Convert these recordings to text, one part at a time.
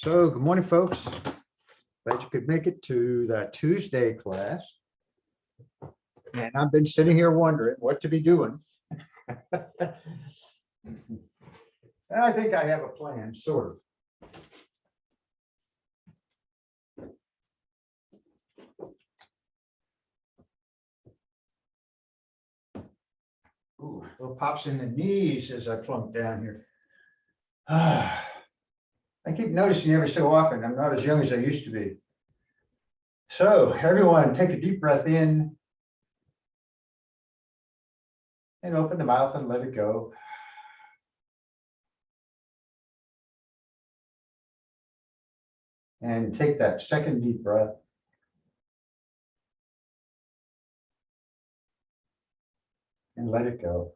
So good morning, folks. Glad you could make it to the Tuesday class. And I've been sitting here wondering what to be doing. And I think I have a plan, sort of. Ooh, little pops in the knees as I plunk down here. I keep noticing every so often I'm not as young as I used to be. So everyone, take a deep breath in and open the mouth and let it go. And take that second deep breath. And let it go.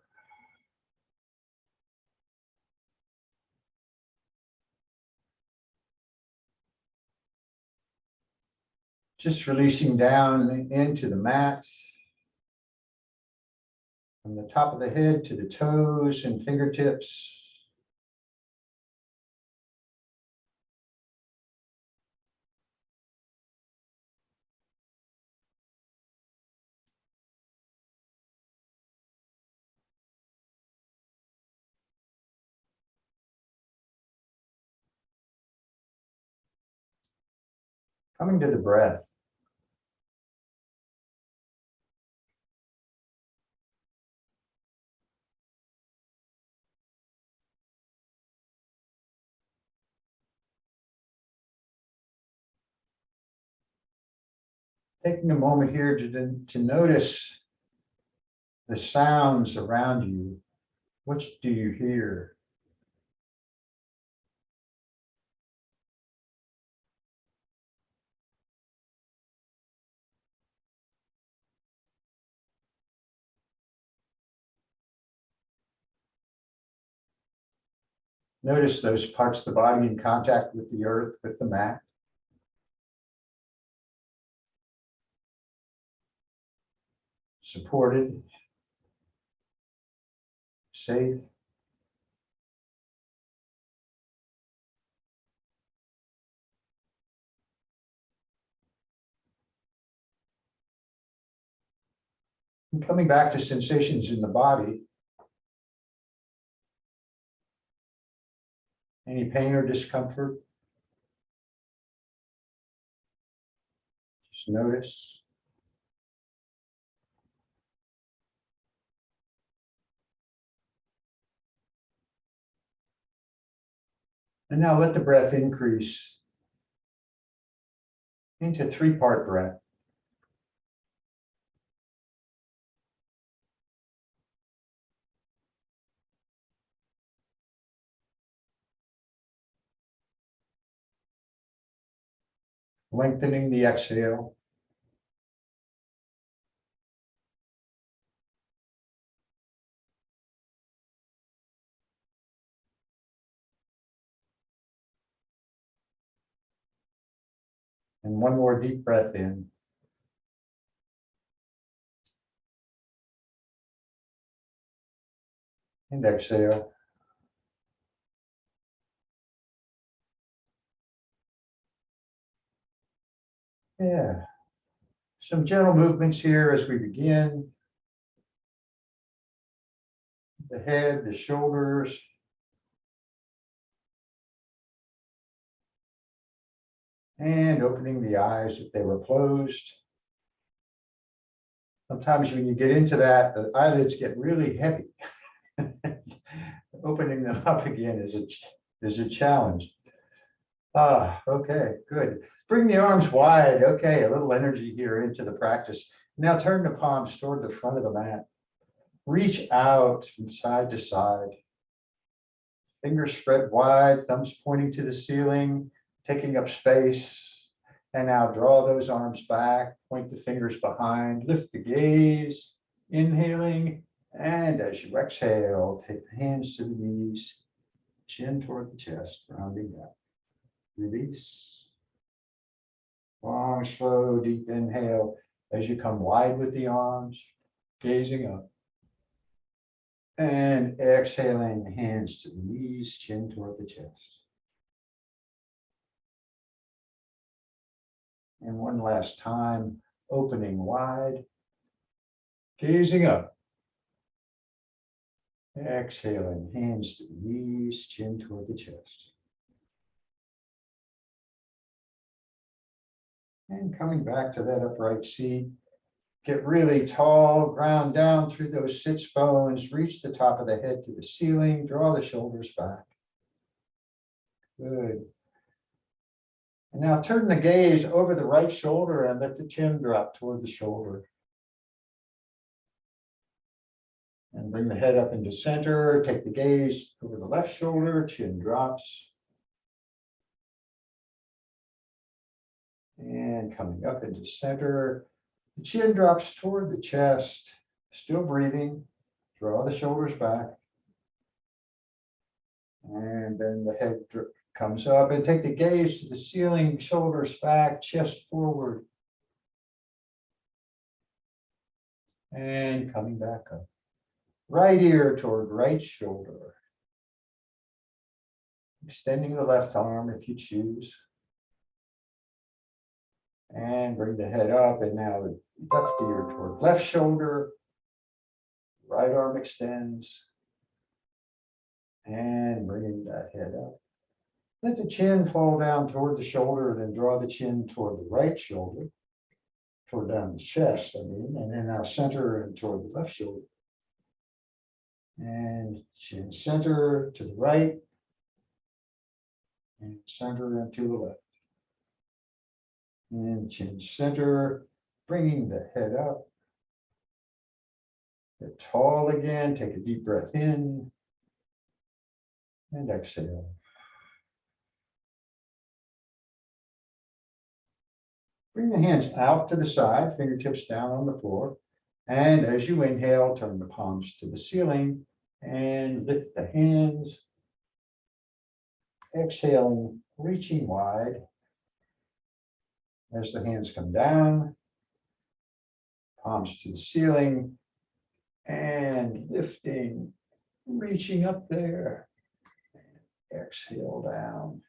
Just releasing down into the mat. From the top of the head to the toes and fingertips. Coming to the breath. Taking a moment here to notice the sounds around you. Which do you hear? Notice those parts of the body in contact with the earth, with the mat. Supported. Safe. And coming back to sensations in the body. Any pain or discomfort? Just notice. And now let the breath increase into 3-part breath. Lengthening the exhale. And one more deep breath in. And exhale. Yeah. Some gentle movements here as we begin. The head, the shoulders. And opening the eyes if they were closed. Sometimes when you get into that, the eyelids get really heavy. Opening them up again is a challenge. Okay, good. Bring the arms wide. Okay, a little energy here into the practice. Now turn the palms toward the front of the mat. Reach out from side to side. Fingers spread wide, thumbs pointing to the ceiling, taking up space. And now draw those arms back, point the fingers behind, lift the gaze, inhaling. And as you exhale, take the hands to the knees, chin toward the chest, rounding up. Release. Long, slow, deep inhale as you come wide with the arms, gazing up. And exhaling, hands to the knees, chin toward the chest. And one last time, opening wide, gazing up. Exhaling, hands to the knees, chin toward the chest. And coming back to that upright seat, get really tall, ground down through those sits bones, reach the top of the head to the ceiling, draw the shoulders back. Good. And now turn the gaze over the right shoulder and let the chin drop toward the shoulder. And bring the head up into center, take the gaze over the left shoulder, chin drops. And coming up into center, the chin drops toward the chest, still breathing, draw the shoulders back. And then the head comes up and take the gaze to the ceiling, shoulders back, chest forward. And coming back up. Right ear toward right shoulder. Extending the left arm if you choose. And bring the head up, and now the left ear toward left shoulder. Right arm extends. And bringing that head up. Let the chin fall down toward the shoulder, then draw the chin toward the right shoulder. Toward down the chest, and then now center and toward the left shoulder. And chin center to the right. And center and to the left. And chin center, bringing the head up. Get tall again, take a deep breath in. And exhale. Bring the hands out to the side, fingertips down on the floor. And as you inhale, turn the palms to the ceiling and lift the hands. Exhaling, reaching wide. As the hands come down, palms to the ceiling and lifting, reaching up there. Exhale down.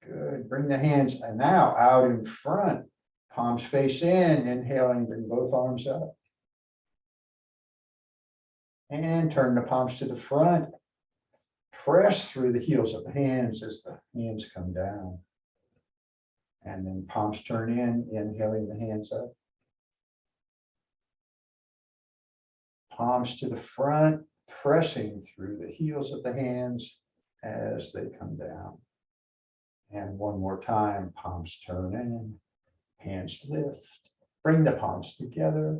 Good. Bring the hands now out in front. Palms face in. Inhaling, bring both arms up. And turn the palms to the front. Press through the heels of the hands as the hands come down. And then palms turn in, inhaling the hands up. Palms to the front, pressing through the heels of the hands as they come down. And one more time, palms turn in, hands lift, bring the palms together.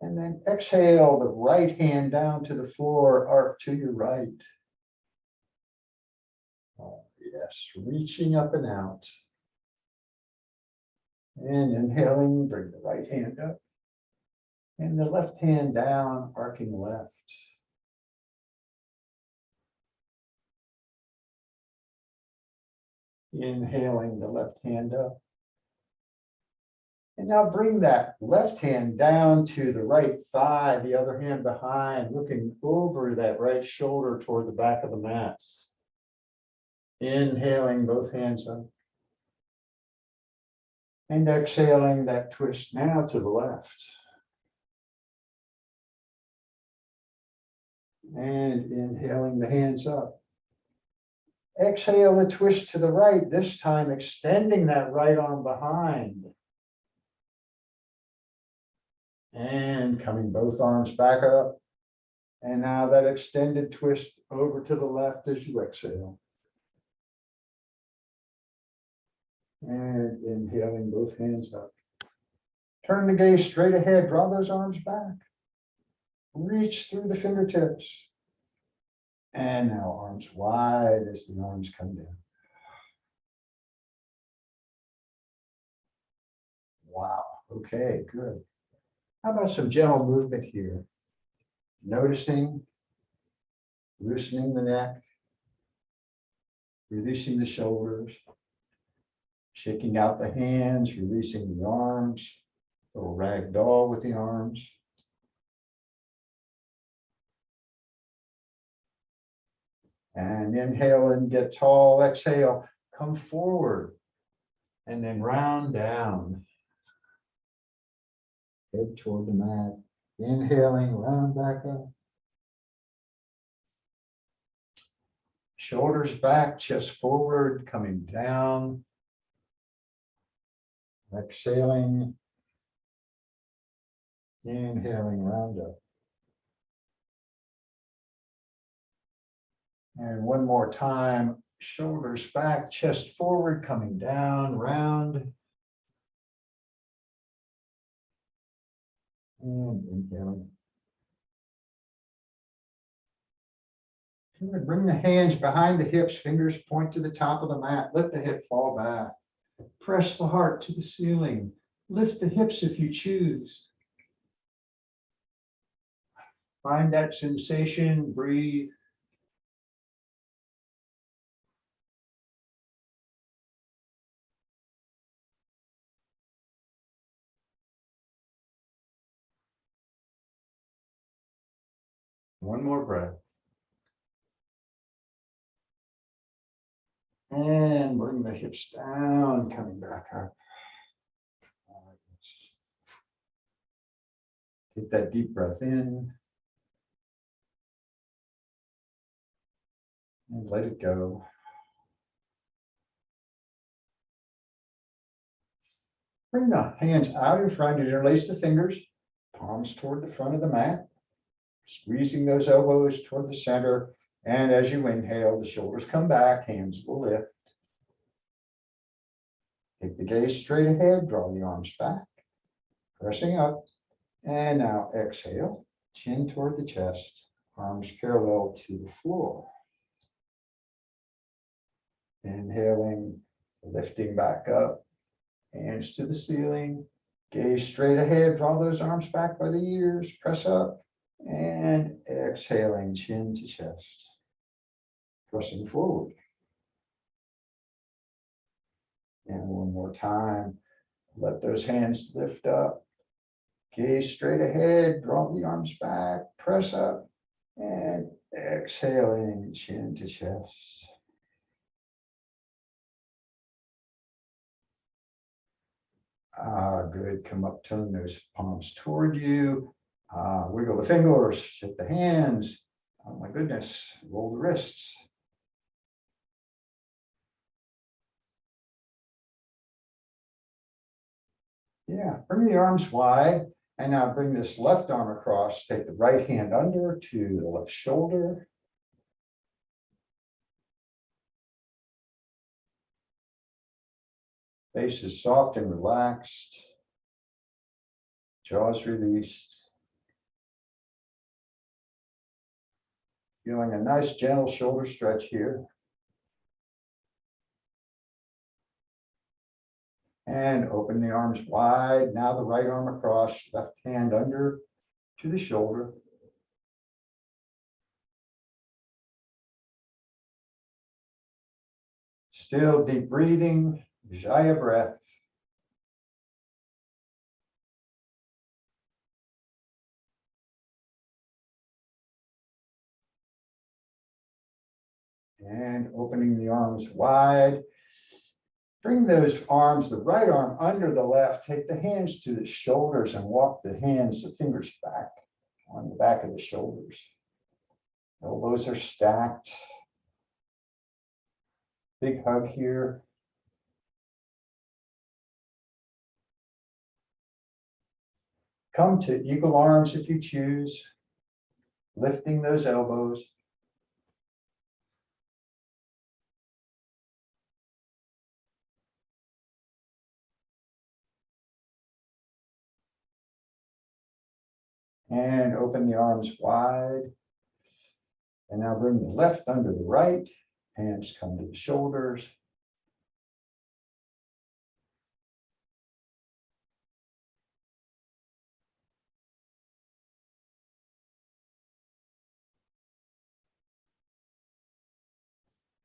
And then exhale the right hand down to the floor, arc to your right. Oh, yes, reaching up and out. And inhaling, bring the right hand up. And the left hand down, arcing left. Inhaling the left hand up. And now bring that left hand down to the right thigh, the other hand behind, looking over that right shoulder toward the back of the mat. Inhaling both hands up. And exhaling that twist now to the left. And inhaling the hands up. Exhale the twist to the right, this time extending that right arm behind. And coming both arms back up. And now that extended twist over to the left as you exhale. And inhaling both hands up. Turn the gaze straight ahead, draw those arms back. Reach through the fingertips. And now arms wide as the arms come down. Wow, okay, good. How about some gentle movement here? Noticing, loosening the neck, releasing the shoulders, shaking out the hands, releasing the arms, a little ragdoll with the arms. And inhale and get tall, exhale, come forward. And then round down. Head toward the mat. Inhaling, round back up. Shoulders back, chest forward, coming down. Exhaling. Inhaling, round up. And one more time, shoulders back, chest forward, coming down, round. And inhaling. Good. Bring the hands behind the hips, fingers point to the top of the mat. Let the hip fall back. Press the heart to the ceiling. Lift the hips if you choose. Find that sensation, breathe. One more breath. And bring the hips down, coming back up. Take that deep breath in. And let it go. Bring the hands out in front, interlace the fingers, palms toward the front of the mat, squeezing those elbows toward the center. And as you inhale, the shoulders come back, hands will lift. Take the gaze straight ahead, draw the arms back, pressing up. And now exhale, chin toward the chest, arms parallel to the floor. Inhaling, lifting back up, hands to the ceiling, gaze straight ahead, draw those arms back by the ears, press up, and exhaling, chin to chest, pressing forward. And one more time, let those hands lift up, gaze straight ahead, draw the arms back, press up, and exhaling, chin to chest. Good. Come up, turn those palms toward you. Wiggle the fingers, shift the hands. Oh my goodness, roll the wrists. Yeah, bring the arms wide. And now bring this left arm across. Take the right hand under to the left shoulder. Face is soft and relaxed. Jaws released. Feeling a nice gentle shoulder stretch here. And open the arms wide. Now the right arm across, left hand under to the shoulder. Still deep breathing, Vijaya breath. And opening the arms wide. Bring those arms, the right arm under the left, take the hands to the shoulders and walk the hands, the fingers back on the back of the shoulders. Elbows are stacked. Big hug here. Come to eagle arms if you choose, lifting those elbows. And open the arms wide. And now bring the left under the right. Hands come to the shoulders.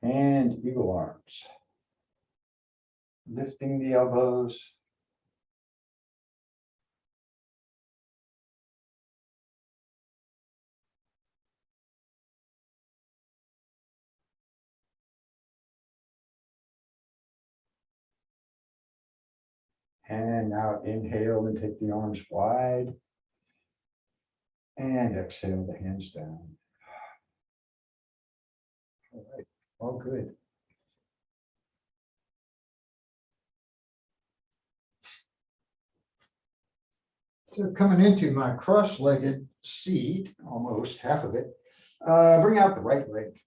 And eagle arms. Lifting the elbows. And now inhale and take the arms wide. And exhale the hands down. All right, all good. So coming into my cross-legged seat, almost half of it, bring out the right leg.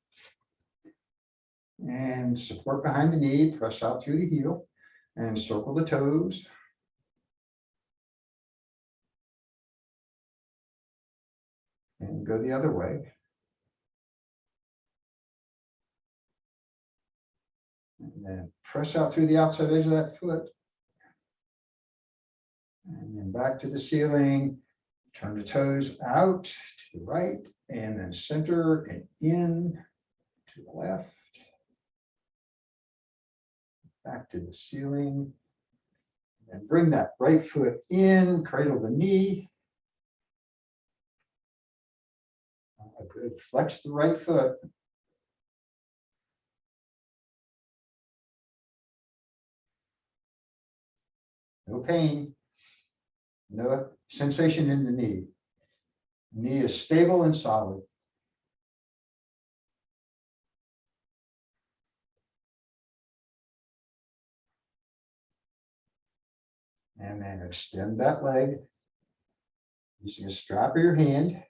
And support behind the knee, press out through the heel, and circle the toes. And go the other way. And then press out through the outside edge of that foot. And then back to the ceiling. Turn the toes out to the right, and then center and in to the left. Back to the ceiling. And bring that right foot in, cradle the knee. Good. Flex the right foot. No pain. No sensation in the knee. Knee is stable and solid. And then extend that leg using a strap of your hand.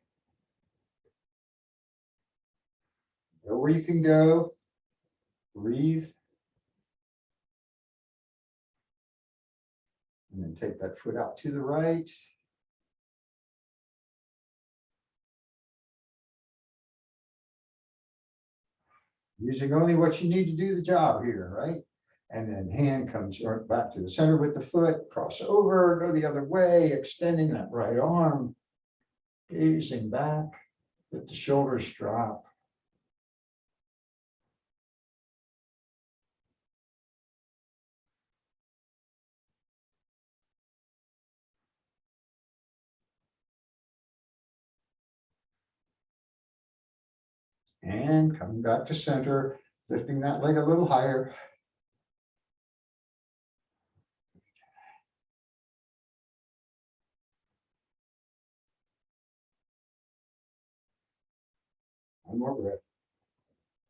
Go where you can go. Breathe. And then take that foot out to the right. Using only what you need to do the job here, right? And then hand comes back to the center with the foot, cross over, go the other way, extending that right arm, gazing back, let the shoulders drop. And coming back to center, lifting that leg a little higher. One more breath.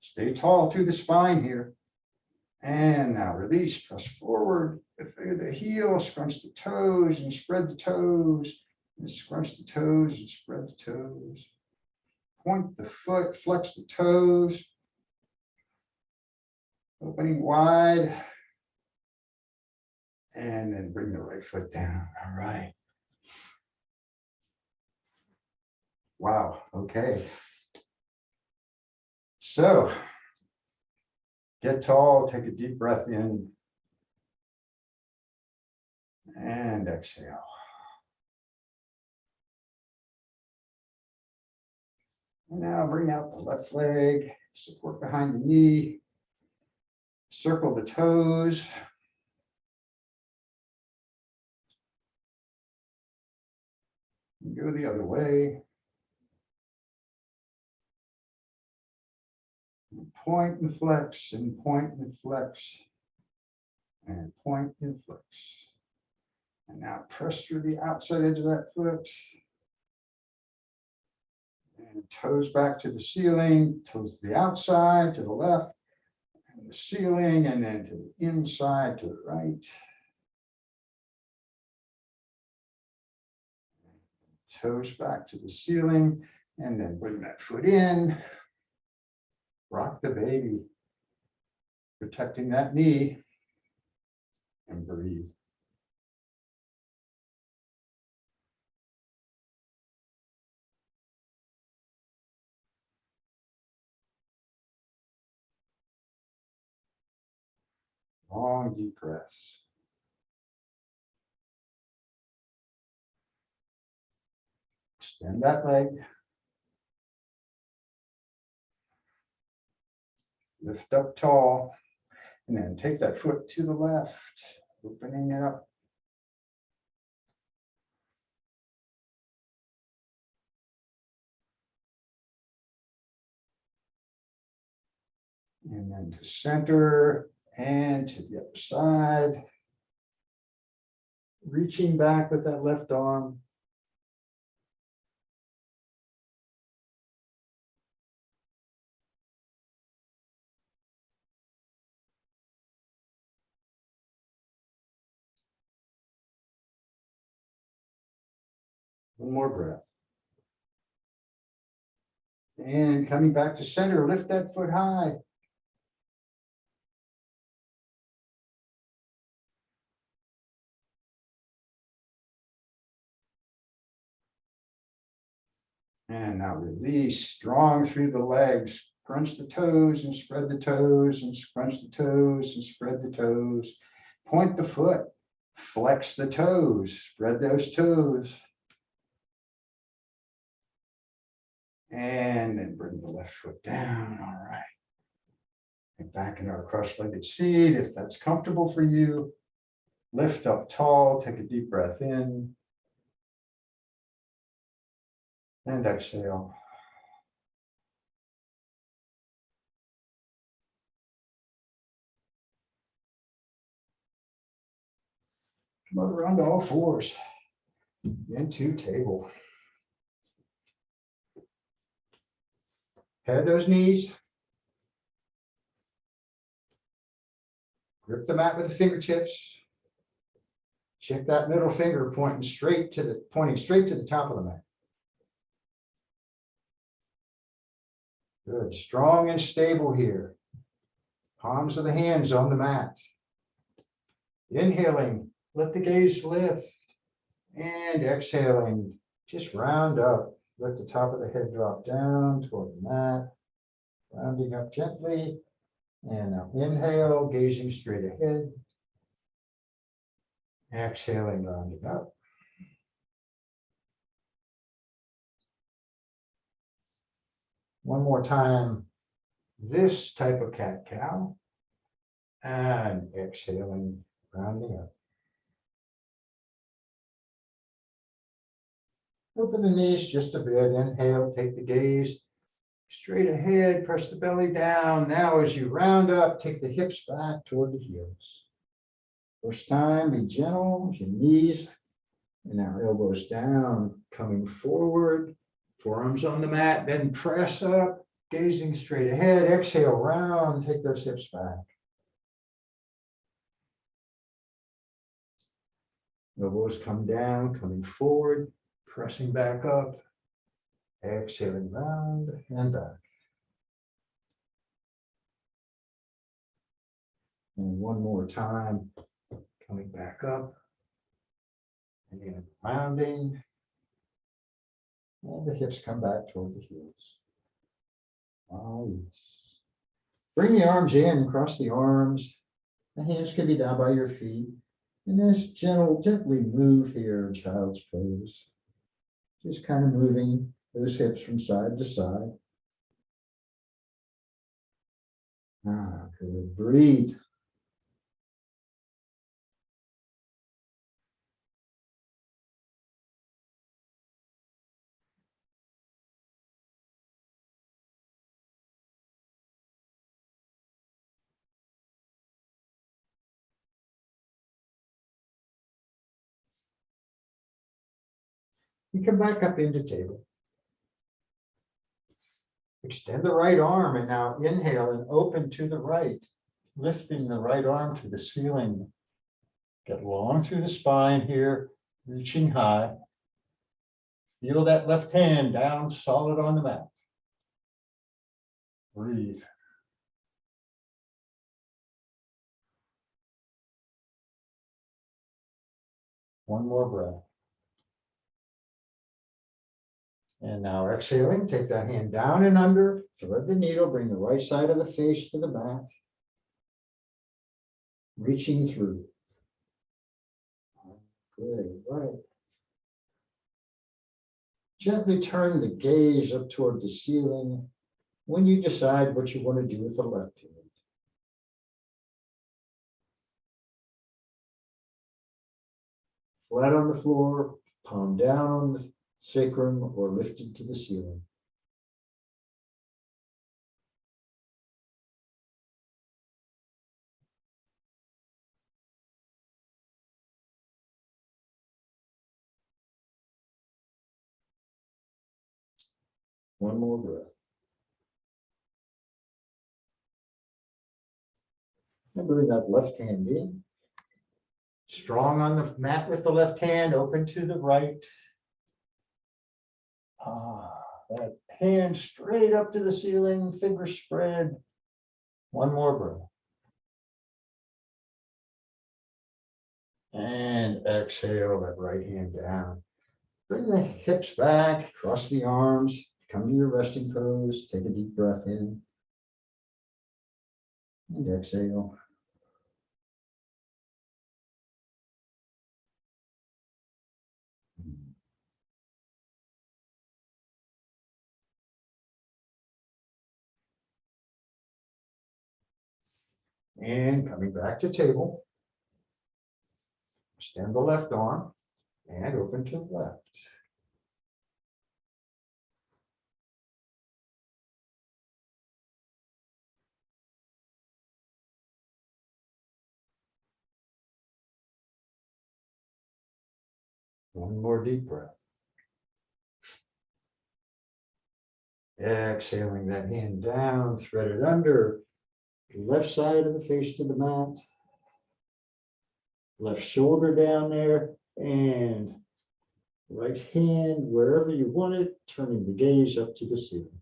Stay tall through the spine here. And now release, press forward through the heel, scrunch the toes and spread the toes, and scrunch the toes and spread the toes. Point the foot, flex the toes, opening wide, and then bring the right foot down. All right. Wow, okay. So get tall, take a deep breath in, and exhale. And now bring out the left leg, support behind the knee, circle the toes. And go the other way. And point and flex, and point and flex, and point and flex. And now press through the outside edge of that foot. And toes back to the ceiling, toes to the outside, to the left, and the ceiling, and then to the inside, to the right. Toes back to the ceiling, and then bring that foot in. Rock the baby, protecting that knee, and breathe. Long, deep breaths. Extend that leg. Lift up tall, and then take that foot to the left, opening it up. And then to center and to the other side. Reaching back with that left arm. One more breath. And coming back to center, lift that foot high. And now release, strong through the legs. Crunch the toes and spread the toes and scrunch the toes and spread the toes. Point the foot, flex the toes, spread those toes. And then bring the left foot down. All right. And back in our cross-legged seat, if that's comfortable for you. Lift up tall, take a deep breath in. And exhale. Come over onto all fours. Into table. Head those knees. Grip the mat with the fingertips. Check that middle finger pointing straight to the top of the mat. Good, strong and stable here. Palms of the hands on the mat. Inhaling, let the gaze lift. And exhaling, just round up. Let the top of the head drop down toward the mat. Rounding up gently. And now inhale, gazing straight ahead. Exhaling, rounding up. One more time, this type of cat-cow. And exhaling, rounding up. Open the knees just a bit. Inhale, take the gaze straight ahead, press the belly down. Now as you round up, take the hips back toward the heels. First time, be gentle with your knees and our elbows down, coming forward, forearms on the mat, then press up, gazing straight ahead. Exhale, round, take those hips back. Elbows come down, coming forward, pressing back up, exhaling round and back. And one more time, coming back up, and then rounding, and the hips come back toward the heels. Oh, yes. Bring the arms in, cross the arms. The hands can be down by your feet. And just gently move here in child's pose. Just kind of moving those hips from side to side. Ah, good. Breathe. You come back up into table. Extend the right arm and now inhale and open to the right, lifting the right arm to the ceiling. Get long through the spine here, reaching high. Feel that left hand down solid on the mat. Breathe. One more breath. And now exhaling, take that hand down and under, thread the needle, bring the right side of the face to the mat. Reaching through. Good, right. Gently turn the gaze up toward the ceiling when you decide what you want to do with the left hand. Flat on the floor, palm down on the sacrum or lifted to the ceiling. One more breath. And bring that left hand in. Strong on the mat with the left hand, open to the right. That hand straight up to the ceiling, fingers spread. One more breath. And exhale that right hand down. Bring the hips back, cross the arms, come to your resting pose, take a deep breath in. And exhale. And coming back to table. Extend the left arm and open to the left. One more deep breath. Exhaling that hand down, thread it under. Left side of the face to the mat. Left shoulder down there and right hand wherever you want it, turning the gaze up to the ceiling.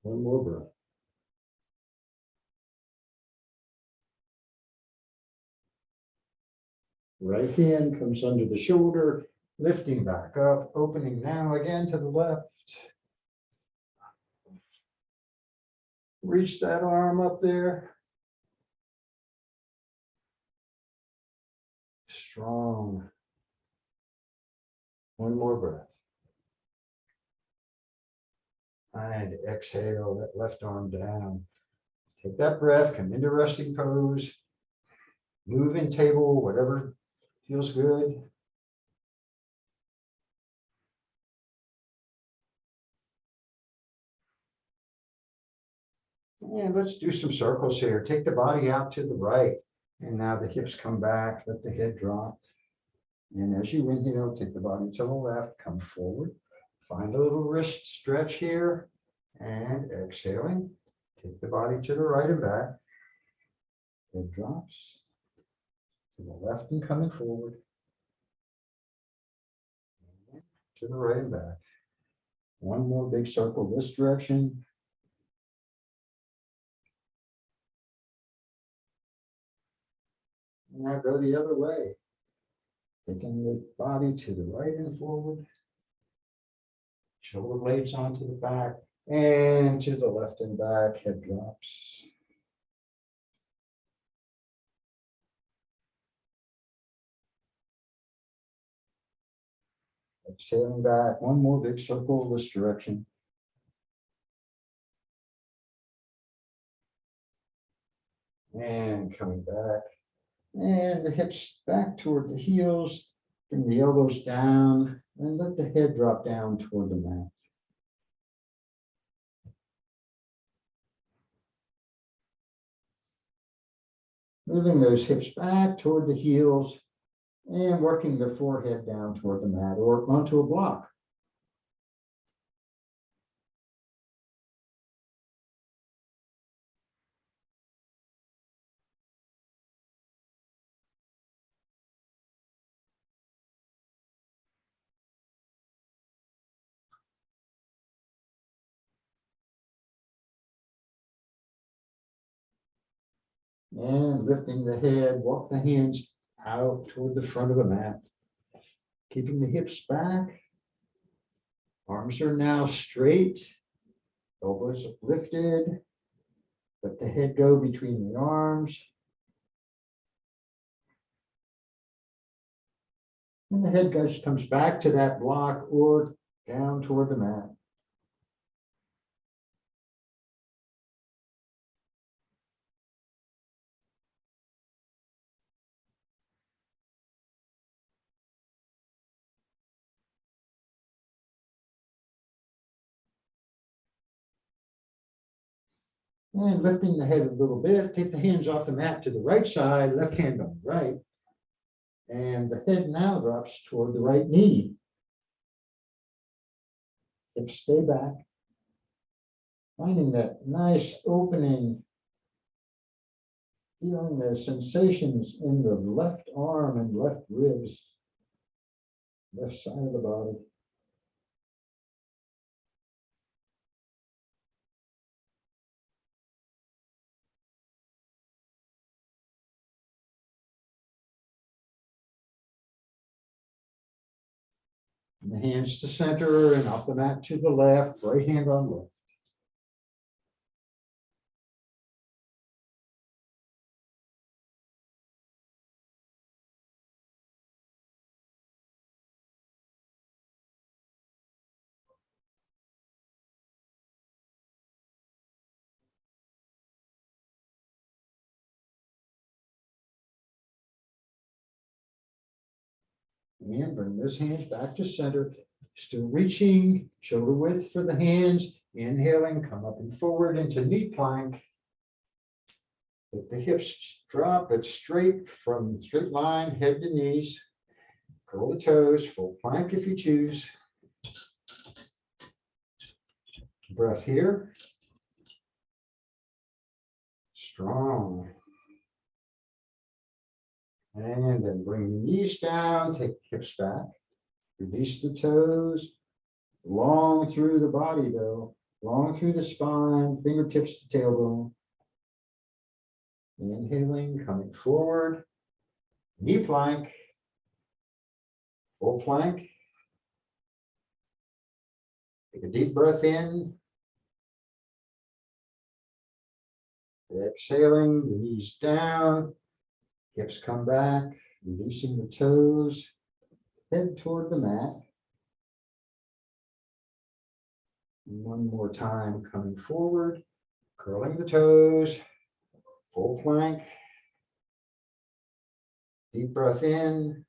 One more breath. Right hand comes under the shoulder, lifting back up, opening now again to the left. Reach that arm up there. Strong. One more breath. And exhale that left arm down. Take that breath, come into resting pose. Move in table, whatever feels good. And let's do some circles here. Take the body out to the right. And now the hips come back, let the head drop. And as you inhale, take the body to the left, come forward. Find a little wrist stretch here. And exhaling, take the body to the right and back. Head drops to the left and coming forward. And to the right and back. One more big circle this direction. Now go the other way. Taking the body to the right and forward. Shoulder blades onto the back and to the left and back, head drops. Exhaling back, one more big circle this direction. And coming back. And the hips back toward the heels. Bring the elbows down and let the head drop down toward the mat. Moving those hips back toward the heels and working the forehead down toward the mat or onto a block. And lifting the head, walk the hands out toward the front of the mat. Keeping the hips back. Arms are now straight. Elbows lifted. Let the head go between the arms. And the head comes back to that block or down toward the mat. And lifting the head a little bit, take the hands off the mat to the right side, left hand on the right. And the head now drops toward the right knee. Hips stay back. Finding that nice opening, feeling the sensations in the left arm and left ribs, left side of the body. And the hands to center and off the mat to the left, right hand on left. And bring those hands back to center. Still reaching, shoulder width for the hands. Inhaling, come up and forward into knee plank. Let the hips drop it straight from straight line, head to knees. Curl the toes, full plank if you choose. Breath here. Strong. And then bring the knees down, take the hips back. Release the toes. Long through the body though. Long through the spine, fingertips to tailbone. Inhaling, coming forward. Knee plank. Full plank. Take a deep breath in. Exhaling, the knees down. Hips come back, releasing the toes. Head toward the mat. One more time, coming forward. Curling the toes. Full plank. Deep breath in.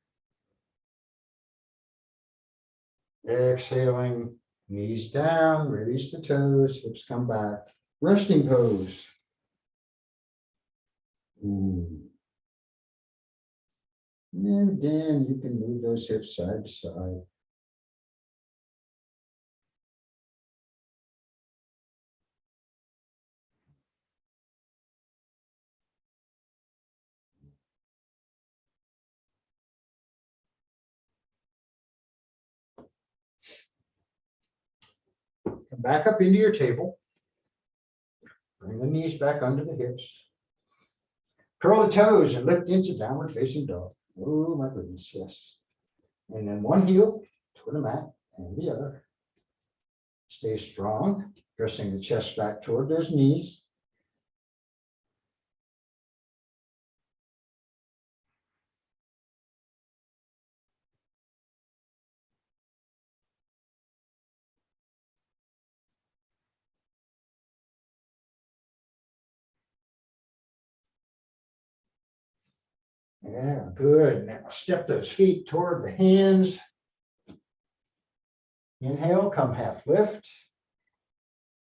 Exhaling, knees down, release the toes, hips come back. Resting pose. And again, you can move those hips side to side. Come back up into your table. Bring the knees back under the hips. Curl the toes and lift into downward facing dog. Oh my goodness, yes. And then one heel toward the mat and the other. Stay strong, pressing the chest back toward those knees. Yeah, good. Now step those feet toward the hands. Inhale, come half lift.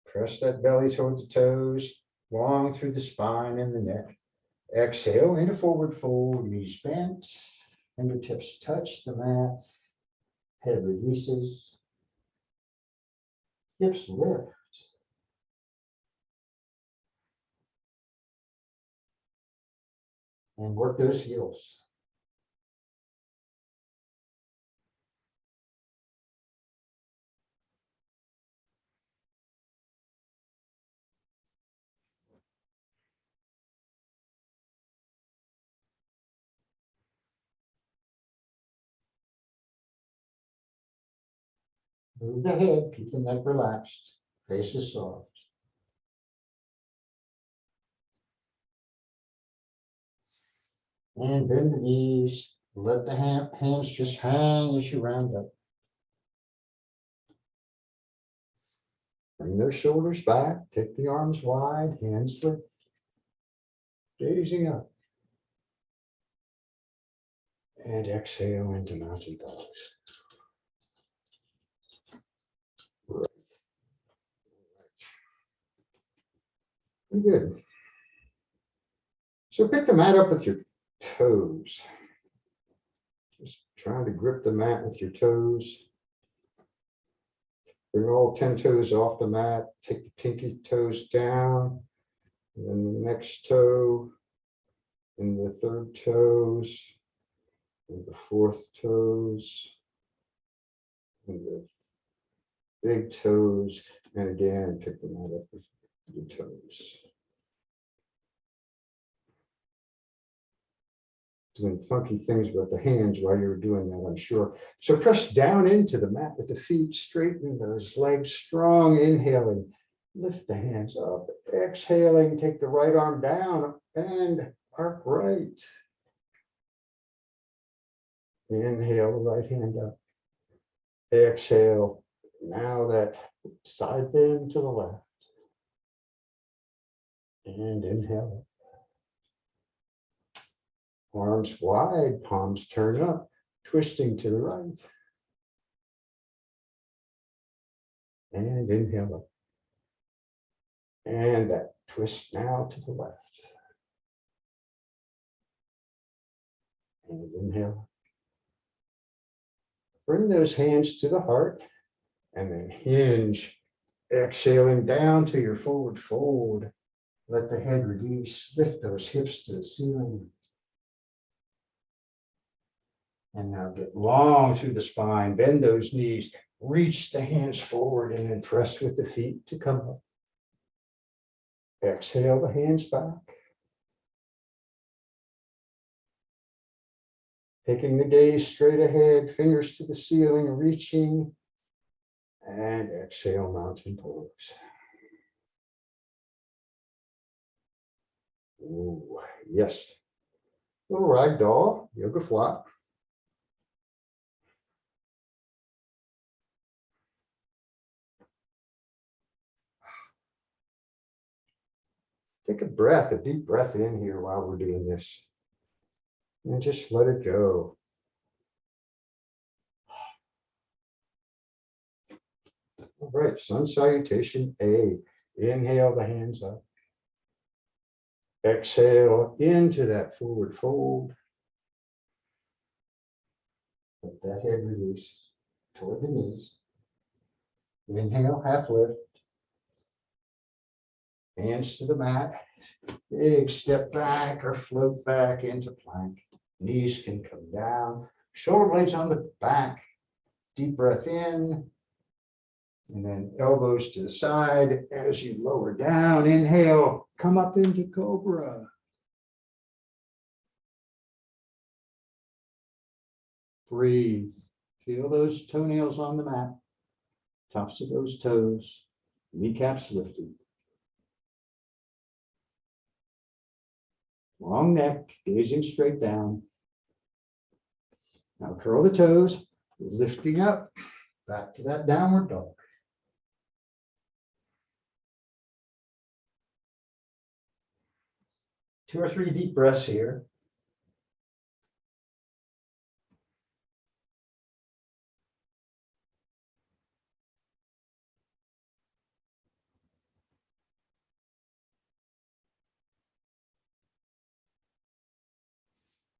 Press that belly toward the toes, long through the spine and the neck. Exhale into forward fold, knees bent, fingertips touch the mat, head releases, hips lift. And work those heels. Move the head, keep the neck relaxed, face is soft. And bend the knees, let the hands just hang as you round up. Bring those shoulders back, take the arms wide, hands lift, gazing up. And exhale into mountain pose. Right. Good. So pick the mat up with your toes. Just trying to grip the mat with your toes. Bring all 10 toes off the mat. Take the pinky toes down. And then the next toe. And the third toes. And the fourth toes. And the big toes. And again, pick the mat up with your toes. Doing funky things with the hands while you're doing that, I'm sure. So press down into the mat with the feet, straighten those legs strong, inhaling, lift the hands up, exhaling, take the right arm down and arc right. Inhale, the right hand up. Exhale, now that side bend to the left. And inhale. Arms wide, palms turn up, twisting to the right. And inhale up. And that twist now to the left. And inhale. Bring those hands to the heart and then hinge, exhaling down to your forward fold. Let the head release, lift those hips to the ceiling. And now get long through the spine, bend those knees, reach the hands forward and then press with the feet to come up. Exhale the hands back. Taking the gaze straight ahead, fingers to the ceiling, reaching. And exhale, mountain pose. Ooh, yes. Little ragdoll, yoga flop. Take a breath, a deep breath in here while we're doing this. And just let it go. All right, sun salutation A. Inhale the hands up. Exhale into that forward fold. Let that head release toward the knees. Inhale, half lift. Hands to the mat. Big step back or float back into plank. Knees can come down. Shoulder blades on the back. Deep breath in. And then elbows to the side as you lower down. Inhale, come up into cobra. Breathe. Feel those toenails on the mat. Tops of those toes. Kneecaps lifted. Long neck, gazing straight down. Now curl the toes, lifting up, back to that downward dog. Two or three deep breaths here.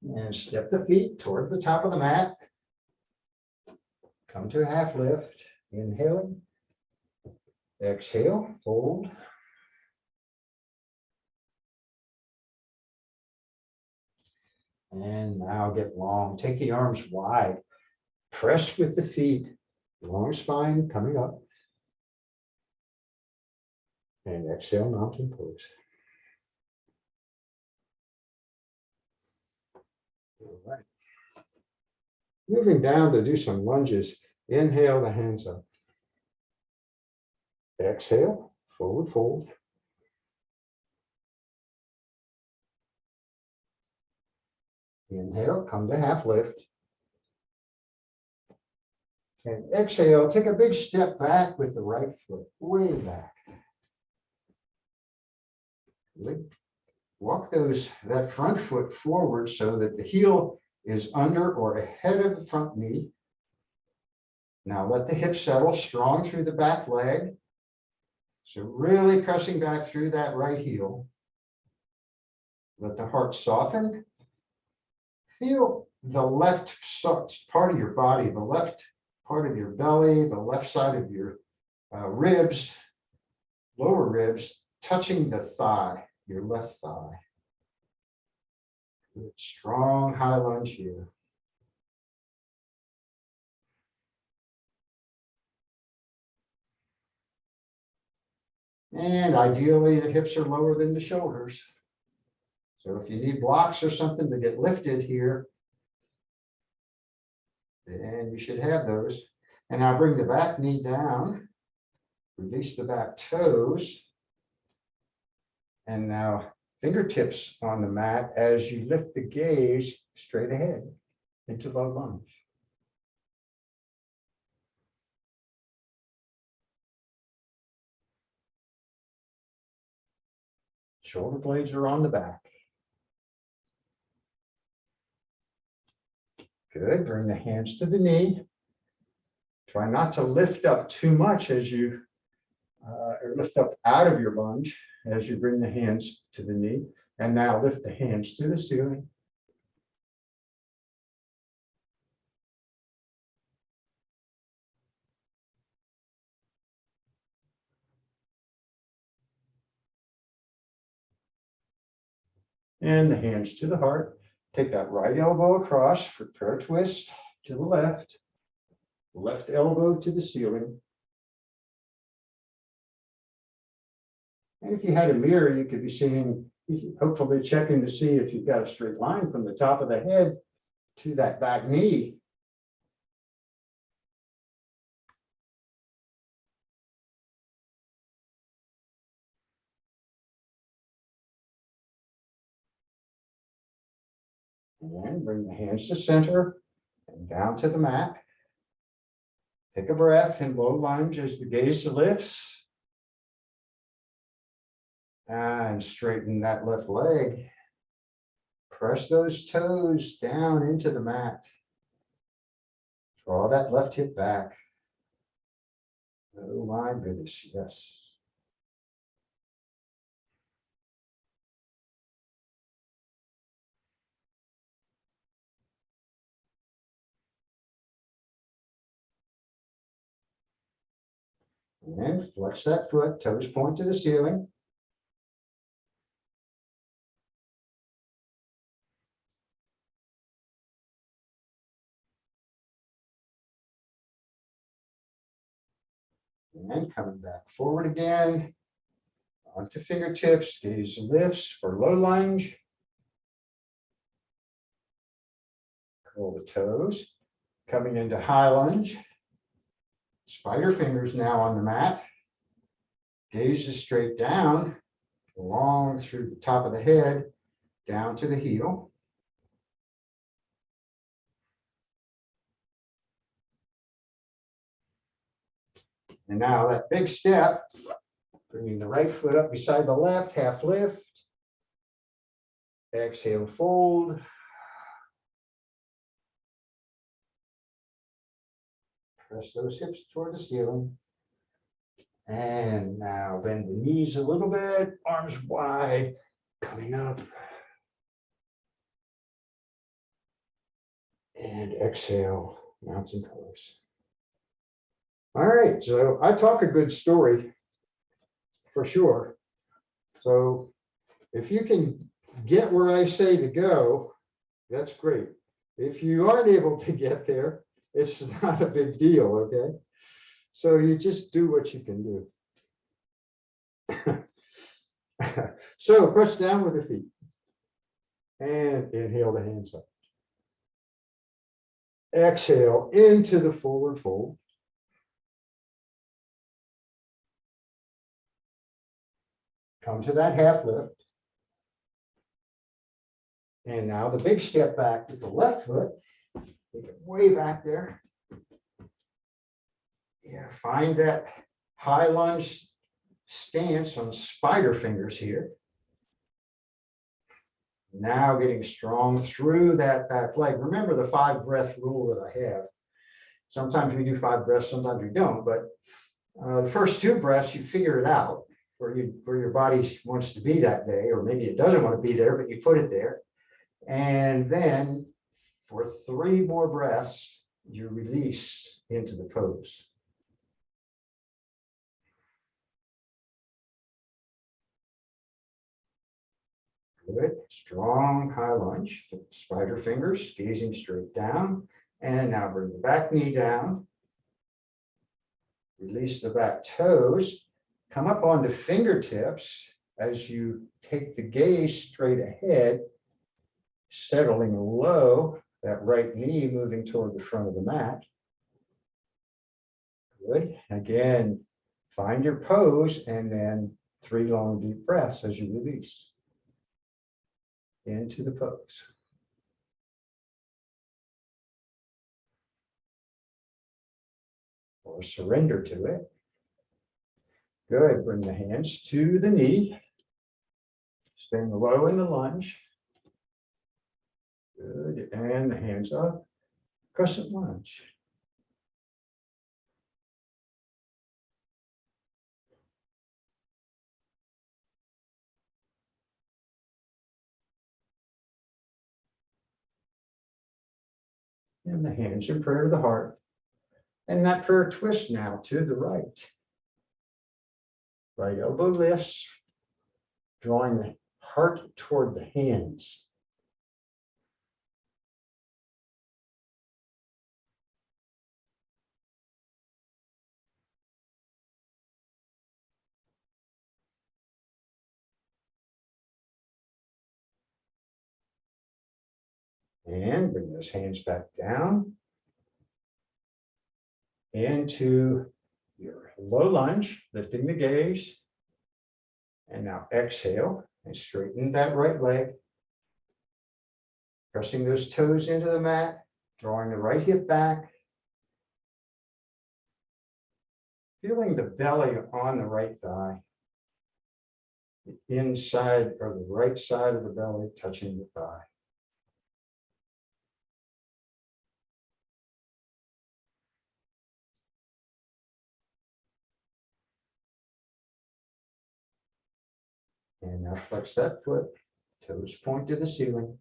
And step the feet toward the top of the mat. Come to a half lift. Inhaling. Exhale, hold. And now get long. Take the arms wide. Press with the feet. Long spine coming up. And exhale, mountain pose. All right. Moving down to do some lunges. Inhale the hands up. Exhale, forward fold. Inhale, come to half lift. And exhale, take a big step back with the right foot, way back. Walk that front foot forward so that the heel is under or ahead of the front knee. Now let the hips settle strong through the back leg. So really pressing back through that right heel. Let the heart soften. Feel the left part of your body, the left part of your belly, the left side of your ribs, lower ribs, touching the thigh, your left thigh. Good, strong high lunge here. And ideally, the hips are lower than the shoulders. So if you need blocks or something to get lifted here, then you should have those. And now bring the back knee down, release the back toes. And now fingertips on the mat as you lift the gaze straight ahead into low lunge. Shoulder blades are on the back. Good, bring the hands to the knee. Try not to lift up too much as you, or lift up out of your lunge as you bring the hands to the knee. And now lift the hands to the ceiling. And the hands to the heart. Take that right elbow across for prayer twist to the left elbow to the ceiling. And if you had a mirror, you could be seeing, hopefully checking to see if you've got a straight line from the top of the head to that back knee. And bring the hands to center and down to the mat. Take a breath in low lunge as the gaze lifts. And straighten that left leg. Press those toes down into the mat. Draw that left hip back. Oh my goodness, yes. And flex that foot, toes point to the ceiling. And coming back forward again. Onto fingertips, gaze lifts for low lunge. Curl the toes. Coming into high lunge. Spider fingers now on the mat. Gaze is straight down, long through the top of the head, down to the heel. And now that big step, bringing the right foot up beside the left, half lift. Exhale, fold. Press those hips toward the ceiling. And now bend the knees a little bit, arms wide, coming up. And exhale, mountain pose. All right, so I talk a good story for sure. So if you can get where I say to go, that's great. If you aren't able to get there, it's not a big deal, okay? So you just do what you can do. So press down with the feet and inhale the hands up. Exhale into the forward fold. Come to that half lift. And now the big step back with the left foot. Take it way back there. Yeah, find that high lunge stance on spider fingers here. Now getting strong through that back leg. Remember the 5 breath rule that I have. Sometimes we do 5 breaths, sometimes we don't, but The first two breaths, you figure it out where your body wants to be that day, or maybe it doesn't want to be there, but you put it there. And then for 3 more breaths, you release into the pose. Good. Strong high lunge. Spider fingers gazing straight down. And now bring the back knee down. Release the back toes. Come up onto fingertips as you take the gaze straight ahead, settling low, that right knee moving toward the front of the mat. Good. Again, find your pose and then 3 long deep breaths as you release into the pose. Or surrender to it. Good. Bring the hands to the knee. Staying low in the lunge. Good. And the hands up. Crescent lunge. And the hands in prayer to the heart. And that prayer twist now to the right. Right elbow lifts, drawing the heart toward the hands. And bring those hands back down into your low lunge, lifting the gaze. And now exhale and straighten that right leg. Pressing those toes into the mat, drawing the right hip back. Feeling the belly on the right thigh. The inside or the right side of the belly touching the thigh. And now flex that foot, toes point to the ceiling.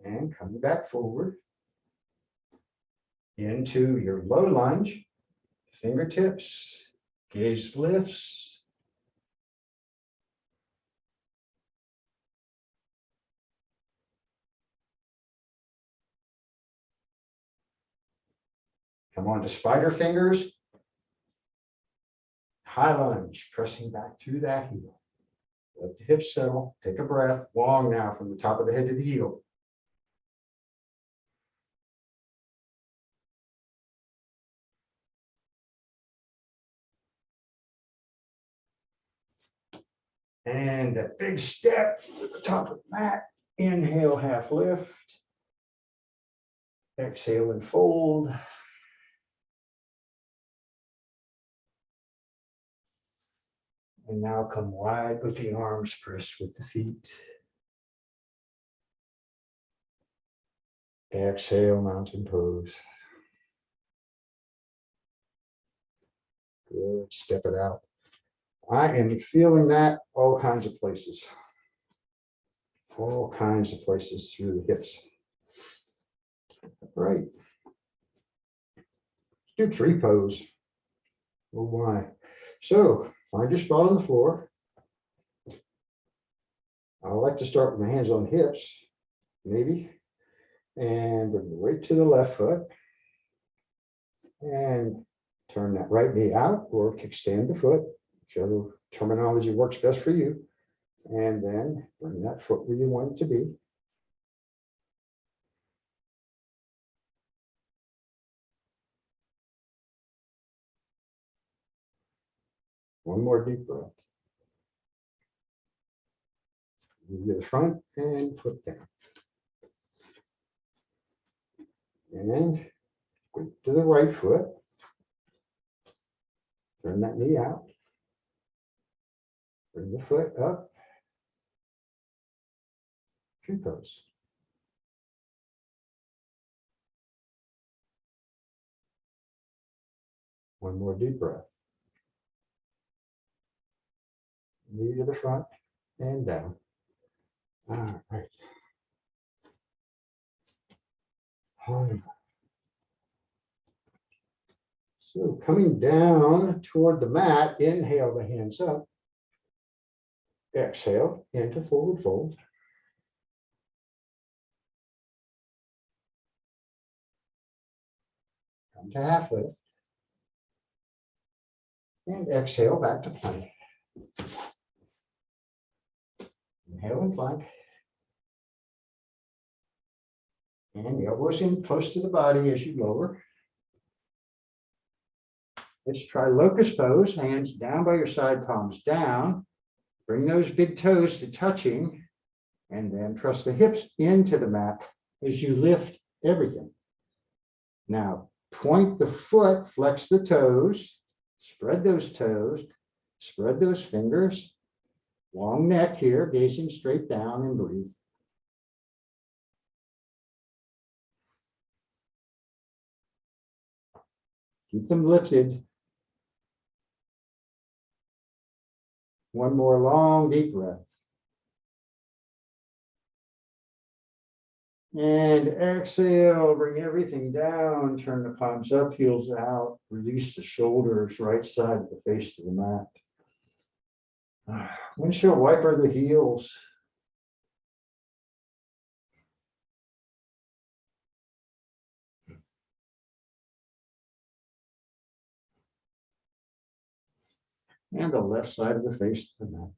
And coming back forward into your low lunge, fingertips, gaze lifts. Come on to spider fingers. High lunge, pressing back to that heel. Let the hips settle. Take a breath, long now from the top of the head to the heel. And that big step to the top of the mat. Inhale, half lift. Exhale and fold. And now come wide with the arms, press with the feet. Exhale, mountain pose. Good, step it out. I am feeling that all kinds of places. All kinds of places through the hips. Right. Do tree pose. Oh my. So find your spot on the floor. I like to start with my hands on hips, maybe, and bring the weight to the left foot. And turn that right knee out or kickstand the foot, whichever terminology works best for you. And then bring that foot where you want it to be. One more deep breath. Move to the front and foot down. And weight to the right foot. Turn that knee out. Bring the foot up. 2 toes. One more deep breath. Knee to the front and down. All right. So coming down toward the mat, inhale the hands up. Exhale into forward fold. Come to half lift. And exhale back to plank. Inhale and plank. And the elbows in close to the body as you lower. Let's try locust pose, hands down by your side, palms down. Bring those big toes to touching, and then press the hips into the mat as you lift everything. Now, point the foot, flex the toes, spread those fingers. Long neck here, gazing straight down, and breathe. Keep them lifted. One more long, deep breath. And exhale, bring everything down, turn the palms up, heels out, release the shoulders, right side of the face to the mat. Windshield wiper the heels. And the left side of the face to the mat.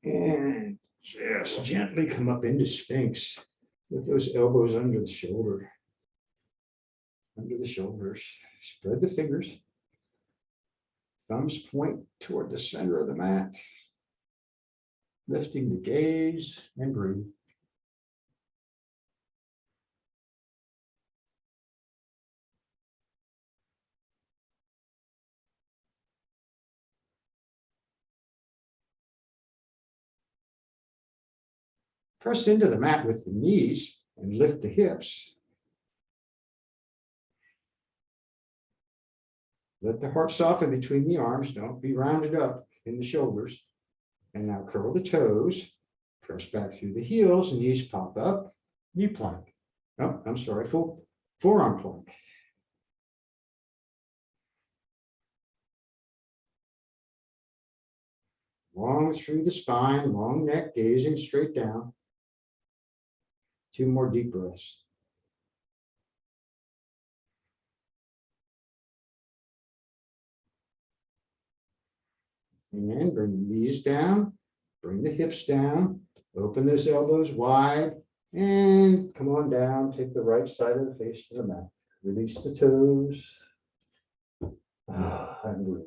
And just gently come up into Sphinx with those elbows under the shoulder. Under the shoulders. Spread the fingers. Thumbs point toward the center of the mat. Lifting the gaze and breathe. Press into the mat with the knees and lift the hips. Let the heart soften between the arms. Don't be rounded up in the shoulders. And now curl the toes. Press back through the heels. Knees pop up. Knee plank. Oh, I'm sorry. Full forearm plank. Long through the spine. Long neck. Gazing straight down. 2 more deep breaths. And bring the knees down, bring the hips down, open those elbows wide, and come on down. Take the right side of the face to the mat. Release the toes. And breathe.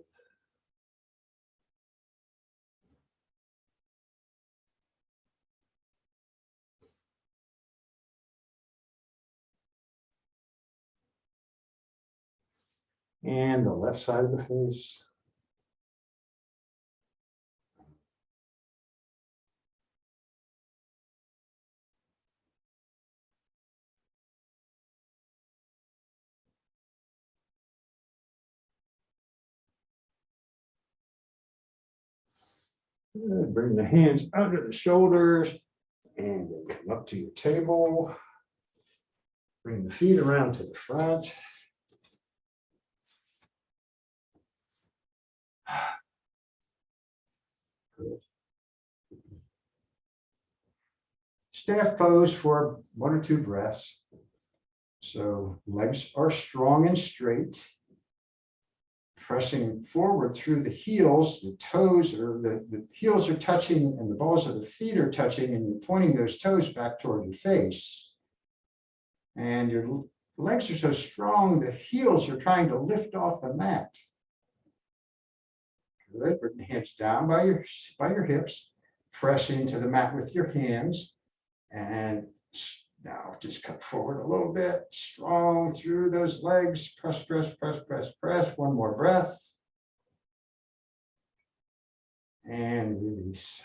And the left side of the face. Good. Bring the hands under the shoulders and then come up to your table. Bring the feet around to the front. Good. Staff pose for 1 or 2 breaths. So legs are strong and straight. Pressing forward through the heels, the toes or the heels are touching and the balls of the feet are touching, and you're pointing those toes back toward your face. And your legs are so strong, the heels are trying to lift off the mat. Good. Bring the hands down by your hips. Press into the mat with your hands. And now just cut forward a little bit. Strong through those legs. Press, press, press, press, press. One more breath. And release.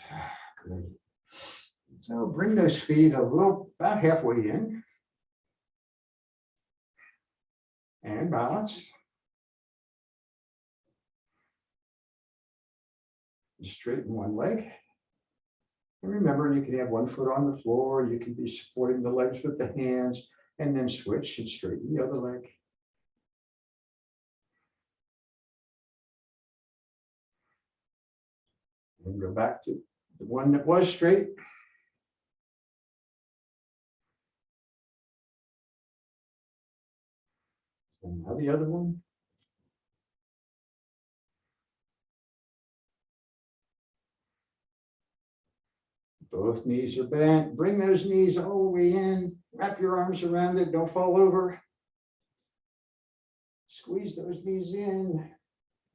Good. So bring those feet about halfway in. And balance. Straighten one leg. And remember, you can have one foot on the floor. You can be supporting the legs with the hands and then switch and straighten the other leg. And go back to the one that was straight. And now the other one. Both knees are bent. Bring those knees all the way in. Wrap your arms around it. Don't fall over. Squeeze those knees in.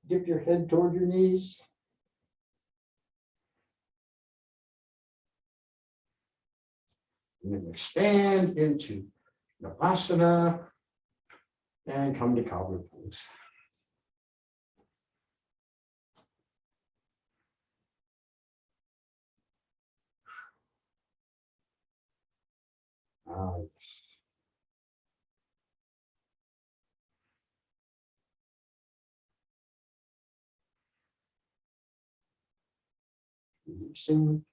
Dip your head toward your knees. And then expand into Navasana and come to cowboy pose. Nice. Releasing.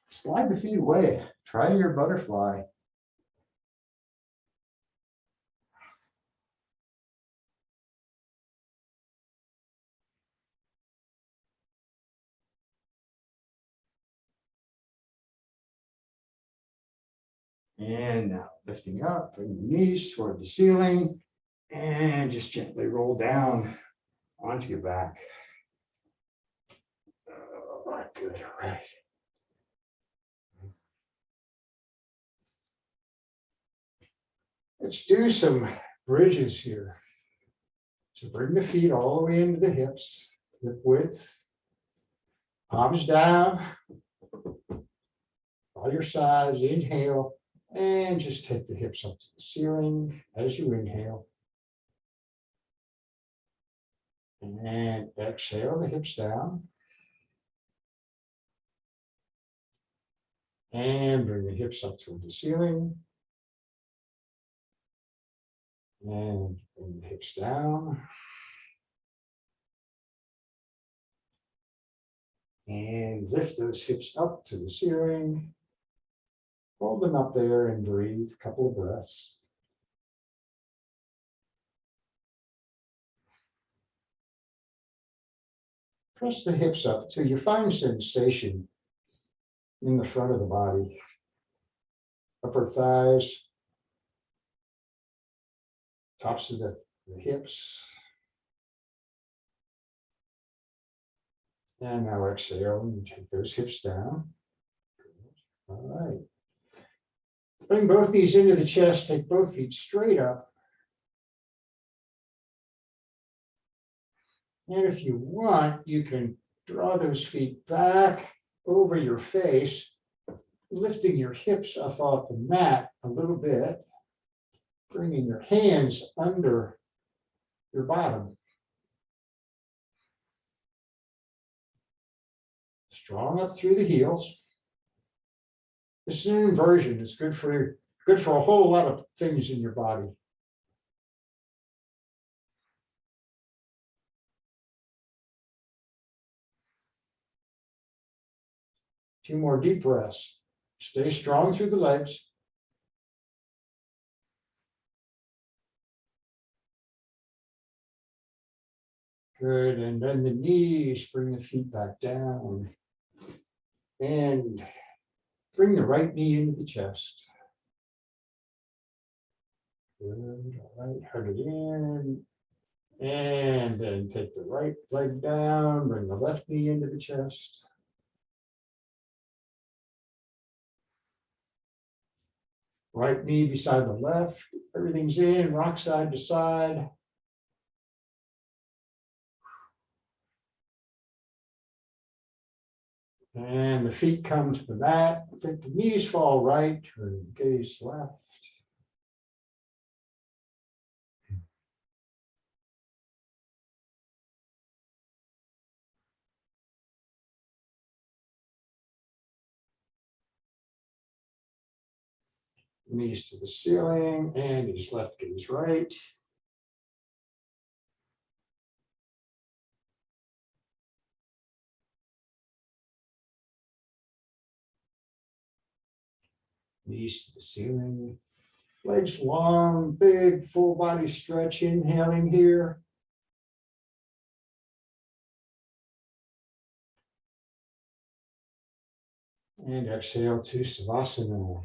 Slide the feet away. Try your butterfly. And now lifting up, bring the knees toward the ceiling, and just gently roll down onto your back. Oh, good, all right. Let's do some bridges here. So bring the feet all the way into the hips, hip width, palms down, by your sides, inhale, and just take the hips up to the ceiling as you inhale. And exhale the hips down. And bring the hips up toward the ceiling. And bring the hips down. And lift those hips up to the ceiling. Hold them up there and breathe a couple of breaths. Press the hips up till you find sensation in the front of the body. Upper thighs, tops of the hips. And now exhale and take those hips down. All right. Bring both knees into the chest, take both feet straight up. And if you want, you can draw those feet back over your face, lifting your hips up off the mat a little bit, bringing your hands under your bottom. Strong up through the heels. This is an inversion. It's good for a whole lot of things in your body. Two more deep breaths. Stay strong through the legs. Good, and bend the knees, bring the feet back down. And bring the right knee into the chest. Good, all right, hug it in. And then take the right leg down, bring the left knee into the chest. Right knee beside the left. Everything's in, rock side to side. And the feet come to the mat. Think the knees fall right, turn gaze left. Knees to the ceiling and his left gaze right. Knees to the ceiling. Legs long, big, full body stretch, inhaling here. And exhale to Savasana.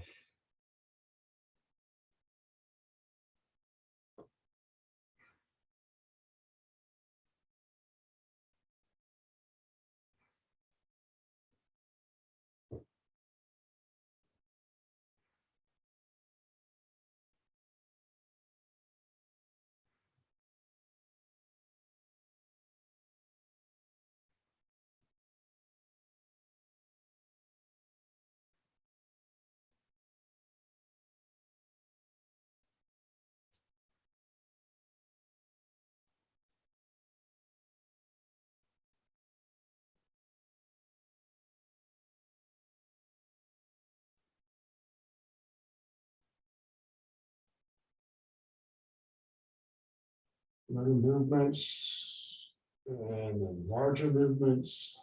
Little movements and then larger movements.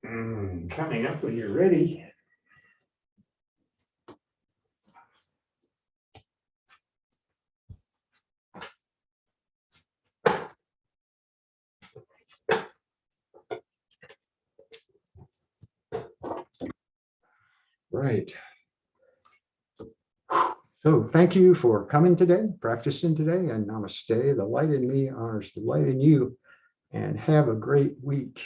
Coming up when you're ready. Right. So thank you for coming today, practicing today, and namaste. The light in me honors the light in you, and have a great week.